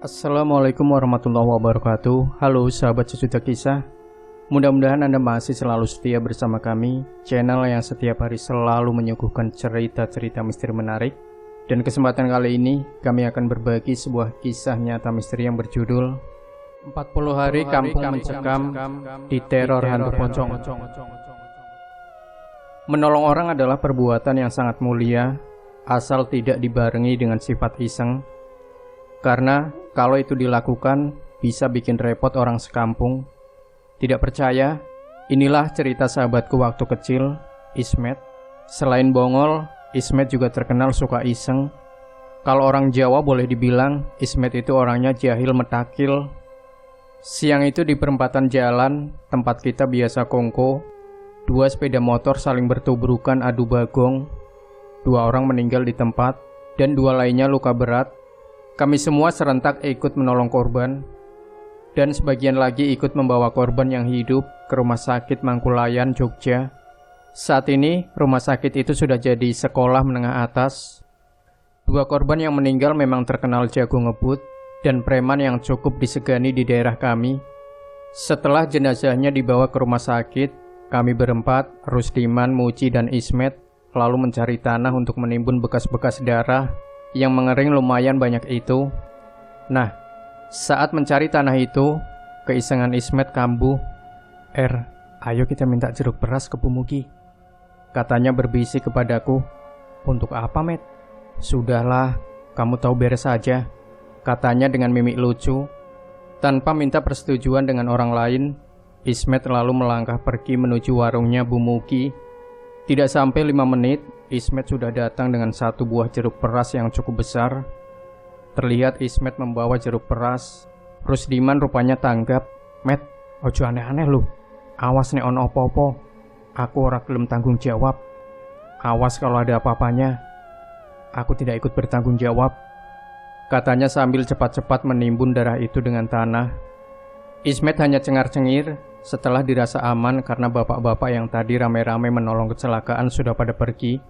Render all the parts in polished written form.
Assalamualaikum warahmatullahi wabarakatuh. Halo sahabat sejuta kisah. Mudah-mudahan Anda masih selalu setia bersama kami, channel yang setiap hari selalu menyuguhkan cerita-cerita misteri menarik. Dan kesempatan kali ini kami akan berbagi sebuah kisah nyata misteri yang berjudul 40 hari kampung mencekam di teror hantu pocong. Menolong orang adalah perbuatan yang sangat mulia, asal tidak dibarengi dengan sifat iseng. Karena kalau itu dilakukan bisa bikin repot orang sekampung. Tidak percaya? Inilah cerita sahabatku waktu kecil, Ismet. Selain bongol, Ismet juga terkenal suka iseng. Kalau orang Jawa boleh dibilang Ismet itu orangnya jahil metakil. Siang itu di perempatan jalan tempat kita biasa kongko, dua sepeda motor saling bertubrukan adu bagong. Dua orang meninggal di tempat dan dua lainnya luka berat. Kami semua serentak ikut menolong korban, dan sebagian lagi ikut membawa korban yang hidup ke rumah sakit Mangkulayan, Jogja. Saat ini, rumah sakit itu sudah jadi sekolah menengah atas. Dua korban yang meninggal memang terkenal jago ngebut dan preman yang cukup disegani di daerah kami. Setelah jenazahnya dibawa ke rumah sakit, kami berempat, Rusdiman, Muci, dan Ismet, lalu mencari tanah untuk menimbun bekas-bekas darah yang mengering lumayan banyak itu. Nah, saat mencari tanah itu, keisengan Ismet kambuh. Ayo kita minta jeruk beras ke Pumugi. Katanya berbisik kepadaku. Untuk apa, Met? Sudahlah, kamu tahu beres saja, katanya dengan mimik lucu. Tanpa minta persetujuan dengan orang lain, Ismet lalu melangkah pergi menuju warungnya Bu Mugi. Tidak sampai 5 menit, Ismet sudah datang dengan satu buah jeruk peras yang cukup besar. Terlihat Ismet membawa jeruk peras. Rusdiman rupanya tanggap. Met, ojo aneh-aneh lu. Awas nek ono opo-opo. Aku ora gelem tanggung jawab. Awas kalau ada apa-apanya. Aku tidak ikut bertanggung jawab, katanya sambil cepat-cepat menimbun darah itu dengan tanah. Ismet hanya cengar-cengir. Setelah dirasa aman karena bapak-bapak yang tadi ramai-ramai menolong kecelakaan sudah pada pergi,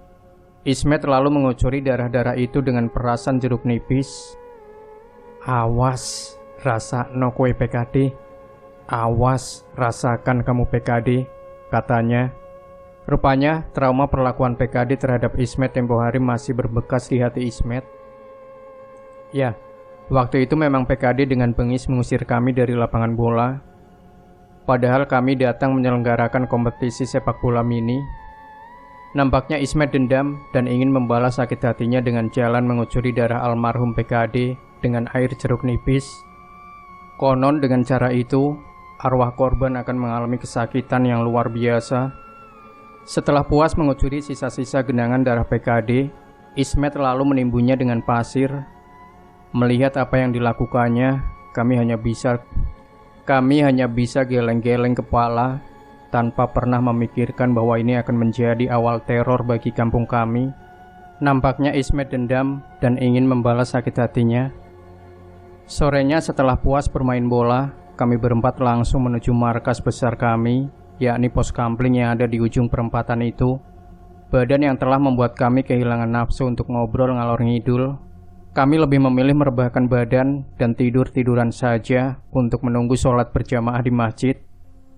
Ismet lalu mengucuri darah-darah itu dengan perasan jeruk nipis. Awas, rasa no kue PKD. Awas, rasakan kamu PKD, katanya. Rupanya trauma perlakuan PKD terhadap Ismet tempo hari masih berbekas di hati Ismet. Ya, waktu itu memang PKD dengan bengis mengusir kami dari lapangan bola. Padahal kami datang menyelenggarakan kompetisi sepak bola mini. Nampaknya Ismet dendam dan ingin membalas sakit hatinya dengan jalan mengucuri darah almarhum PKD dengan air jeruk nipis. Konon dengan cara itu, arwah korban akan mengalami kesakitan yang luar biasa. Setelah puas mengucuri sisa-sisa genangan darah PKD, Ismet lalu menimbunnya dengan pasir. Melihat apa yang dilakukannya, kami hanya bisa geleng-geleng kepala tanpa pernah memikirkan bahwa ini akan menjadi awal teror bagi kampung kami. Nampaknya Ismet dendam dan ingin membalas sakit hatinya. Sorenya setelah puas bermain bola, kami berempat langsung menuju markas besar kami, yakni pos kampling yang ada di ujung perempatan itu. Badan yang telah membuat kami kehilangan nafsu untuk ngobrol ngalor ngidul, kami lebih memilih merebahkan badan dan tidur-tiduran saja untuk menunggu sholat berjamaah di masjid.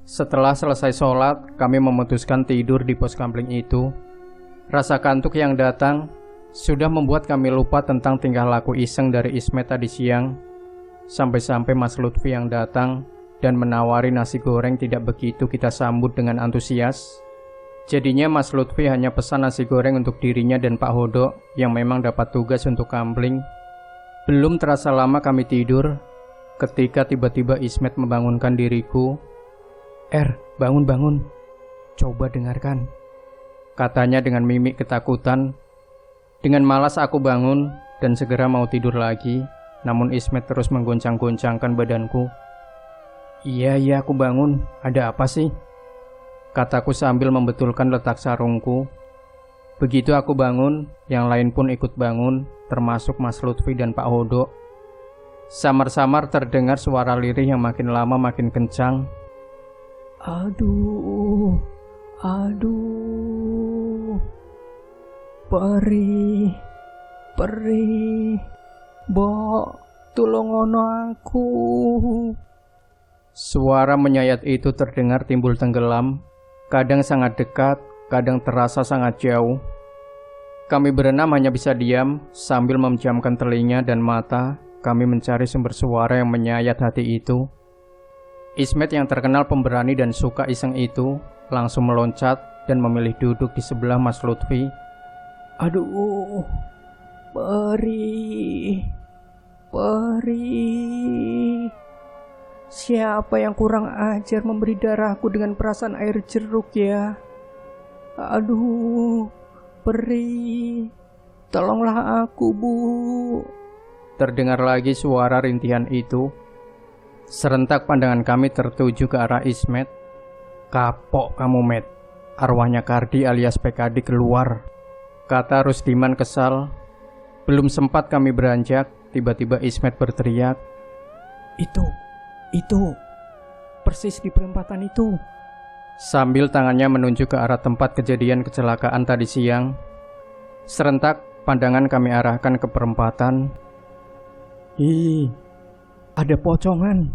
Setelah selesai sholat, kami memutuskan tidur di pos kampling itu. Rasa kantuk yang datang sudah membuat kami lupa tentang tingkah laku iseng dari Ismet tadi siang. Sampai-sampai Mas Lutfi yang datang dan menawari nasi goreng tidak begitu kita sambut dengan antusias. Jadinya Mas Lutfi hanya pesan nasi goreng untuk dirinya dan Pak Hodo yang memang dapat tugas untuk kampling. Belum terasa lama kami tidur, ketika tiba-tiba Ismet membangunkan diriku. Bangun-bangun, coba dengarkan, katanya dengan mimik ketakutan. Dengan malas aku bangun dan segera mau tidur lagi, namun Ismet terus menggoncang-goncangkan badanku. Iya aku bangun, ada apa sih? Kataku sambil membetulkan letak sarungku. Begitu aku bangun, yang lain pun ikut bangun, termasuk Mas Lutfi dan Pak Hodo. Samar-samar terdengar suara lirih yang makin lama makin kencang. Aduh, perih, Bo, tulungono aku. Suara menyayat itu terdengar timbul tenggelam, kadang sangat dekat, kadang terasa sangat jauh. Kami berenam hanya bisa diam sambil memejamkan telinga dan mata. Kami mencari sumber suara yang menyayat hati itu. Ismet yang terkenal pemberani dan suka iseng itu langsung meloncat dan memilih duduk di sebelah Mas Lutfi. Aduh, perih. Siapa yang kurang ajar memberi darahku dengan perasaan air jeruk ya? Aduh, perih. Tolonglah aku, Bu. Terdengar lagi suara rintihan itu. Serentak pandangan kami tertuju ke arah Ismet. Kapok kamu, Met. Arwahnya Kardi alias PKD keluar, kata Rusdiman kesal. Belum sempat kami beranjak, tiba-tiba Ismet berteriak. Itu, persis di perempatan itu. Sambil tangannya menunjuk ke arah tempat kejadian kecelakaan tadi siang. Serentak pandangan kami arahkan ke perempatan. Ih, ada pocongan.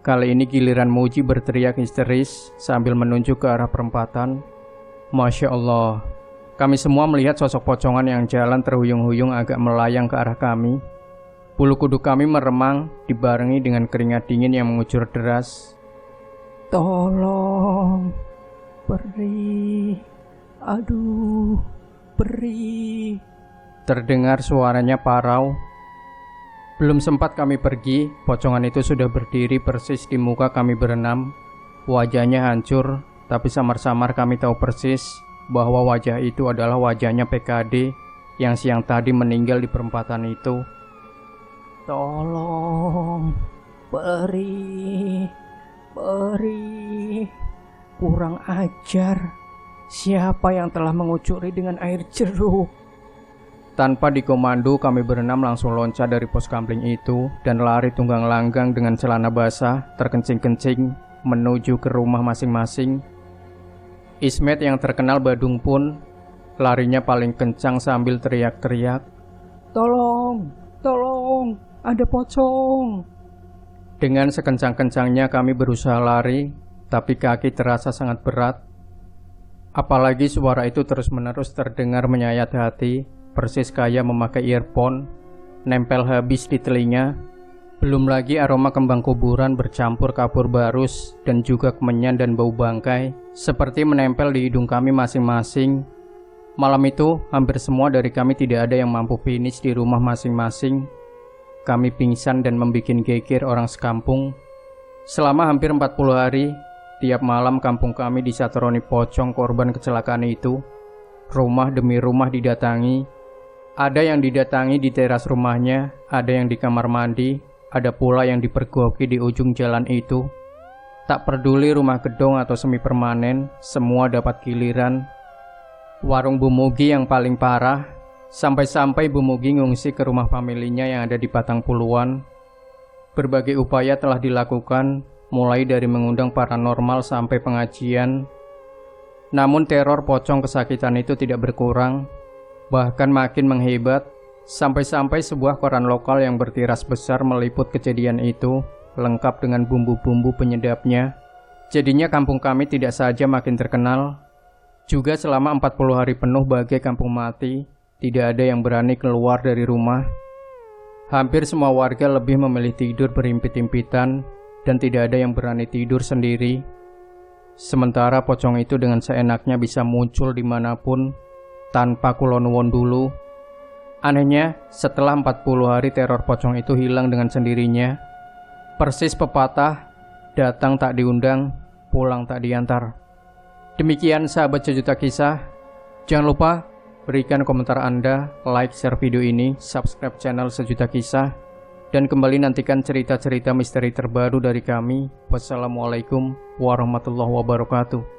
Kali ini giliran Muji berteriak histeris sambil menunjuk ke arah perempatan. Masya Allah, kami semua melihat sosok pocongan yang jalan terhuyung-huyung agak melayang ke arah kami. Bulu kuduk kami meremang dibarengi dengan keringat dingin yang mengucur deras. Tolong, perih. Aduh, perih. Terdengar suaranya parau. Belum sempat kami pergi, pocongan itu sudah berdiri persis di muka kami berenam. Wajahnya hancur, tapi samar-samar kami tahu persis bahwa wajah itu adalah wajahnya PKD yang siang tadi meninggal di perempatan itu. Tolong, perih. Kurang ajar. Siapa yang telah mengucuri dengan air jeruk? Tanpa dikomando, kami berenam langsung loncat dari pos kamling itu dan lari tunggang langgang dengan celana basah, terkencing-kencing, menuju ke rumah masing-masing. Ismet yang terkenal badung pun larinya paling kencang sambil teriak-teriak. Tolong, ada pocong. Dengan sekencang-kencangnya kami berusaha lari, tapi kaki terasa sangat berat. Apalagi suara itu terus-menerus terdengar menyayat hati, persis kayak memakai earphone, nempel habis di telinga. Belum lagi aroma kembang kuburan bercampur kapur barus dan juga kemenyan dan bau bangkai seperti menempel di hidung kami masing-masing. Malam itu hampir semua dari kami tidak ada yang mampu finish di rumah masing-masing. Kami pingsan dan membuat geger orang sekampung. Selama hampir 40 hari, tiap malam kampung kami disatroni pocong korban kecelakaan itu. Rumah demi rumah didatangi. Ada yang didatangi di teras rumahnya, ada yang di kamar mandi, ada pula yang dipergoki di ujung jalan itu. Tak peduli rumah gedung atau semi permanen, semua dapat giliran. Warung Bu Mugi yang paling parah, sampai-sampai Bu Mugi ngungsi ke rumah familinya yang ada di Patang Puluhan. Berbagai upaya telah dilakukan, mulai dari mengundang paranormal sampai pengajian. Namun teror pocong kesakitan itu tidak berkurang, bahkan makin menghebat, sampai-sampai sebuah koran lokal yang bertiras besar meliput kejadian itu, lengkap dengan bumbu-bumbu penyedapnya. Jadinya kampung kami tidak saja makin terkenal, juga selama 40 hari penuh bagai kampung mati, tidak ada yang berani keluar dari rumah. Hampir semua warga lebih memilih tidur berimpit-impitan, dan tidak ada yang berani tidur sendiri. Sementara pocong itu dengan seenaknya bisa muncul dimanapun, tanpa kulonuwun dulu. Anehnya, setelah 40 hari teror pocong itu hilang dengan sendirinya. Persis pepatah, datang tak diundang, pulang tak diantar. Demikian sahabat Sejuta Kisah. Jangan lupa berikan komentar Anda, like, share video ini, subscribe channel Sejuta Kisah, dan kembali nantikan cerita-cerita misteri terbaru dari kami. Wassalamualaikum warahmatullahi wabarakatuh.